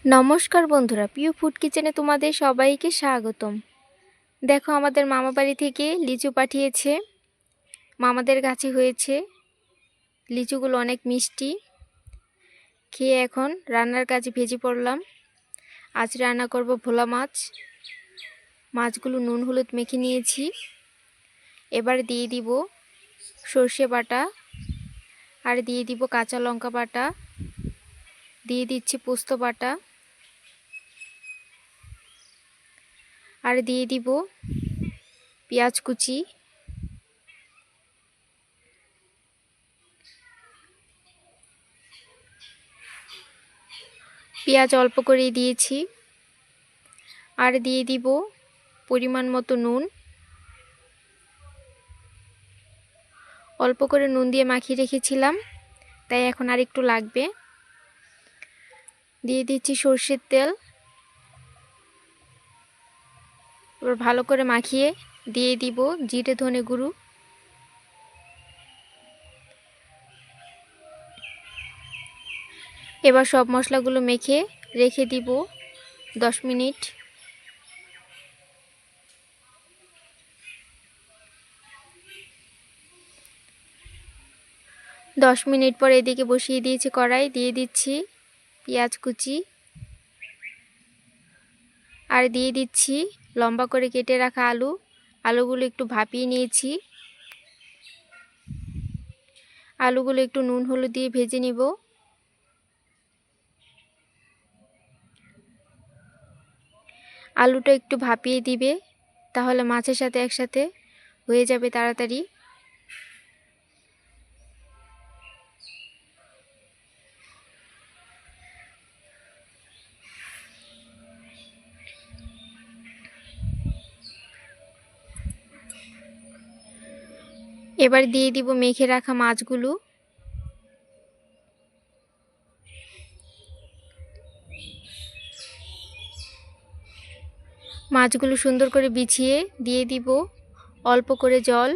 নমস্কার বন্ধুরা, পিউ ফুড কিচেনে তোমাদের সবাইকে স্বাগতম। দেখো, আমাদের মামা বাড়ি থেকে লিচু পাঠিয়েছে। মামাদের গাছে হয়েছে লিচুগুলো, অনেক মিষ্টি। খেয়ে এখন রান্নার কাজে ভেজে পড়লাম। আজ রান্না করব ভোলা মাছ। মাছগুলো নুন হলুদ মেখে নিয়েছি। এবার দিয়ে দিব সর্ষে বাটা, আর দিয়ে দিব কাঁচা লঙ্কা বাটা, দিয়ে দিচ্ছি পোস্ত বাটা, আর দিয়ে দিব পেঁয়াজ কুচি। পেঁয়াজ অল্প করে দিয়েছি, আর দিয়ে দিব পরিমাণ মতো নুন। অল্প করে নুন দিয়ে মাখিয়ে রেখেছিলাম, তাই এখন আর একটু লাগবে। দিয়ে দিচ্ছি সরষের তেল। এবার ভালো করে মাখিয়ে দিয়ে দিব জিরে ধনে গুঁড়ো। এবার সব মশলাগুলো মেখে রেখে দিব 10 মিনিট। দশ মিনিট পর এদিকে বসিয়ে দিয়েছি কড়াই, দিয়ে দিচ্ছি পেঁয়াজ কুচি, আর দিয়ে দিচ্ছি লম্বা করে কেটে রাখা আলু। আলুগুলো একটু ভাপিয়ে নিয়েছি। আলুগুলো একটু নুন হলুদ দিয়ে ভেজে নিব। আলুটা একটু ভাপিয়ে দিবে, তাহলে মাছের সাথে একসাথে হয়ে যাবে তাড়াতাড়ি। এবার দিয়ে দিব মেখে রাখা মাছগুলো। মাছগুলো সুন্দর করে বিছিয়ে দিয়ে দিব অল্প করে জল।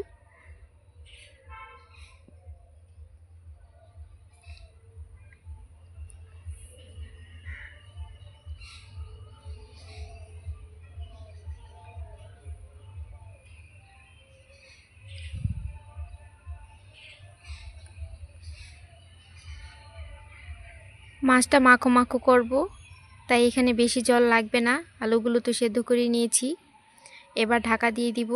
মাছটা মাখো মাখো করব, তাই এখানে বেশি জল লাগবে না। আলুগুলো তো সেদ্ধ করে নিয়েছি। এবার ঢাকা দিয়ে দিব।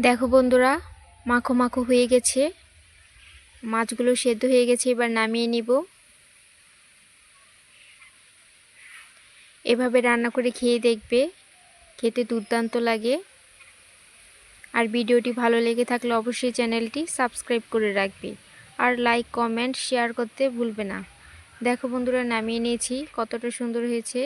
দেখো বন্ধুরা, মাখো মাখো হয়ে গেছে, মাছগুলো সেদ্ধ হয়ে গেছে। এবার নামিয়ে নিব। এভাবে রান্না করে খেয়ে দেখবে, খেতে দুর্দান্ত লাগে। আর ভিডিওটি ভালো লেগে থাকলে অবশ্যই চ্যানেলটি সাবস্ক্রাইব করে রাখবে, আর লাইক কমেন্ট শেয়ার করতে ভুলবে না। দেখো বন্ধুরা, নামিয়ে নিয়েছি, কতটা সুন্দর হয়েছে।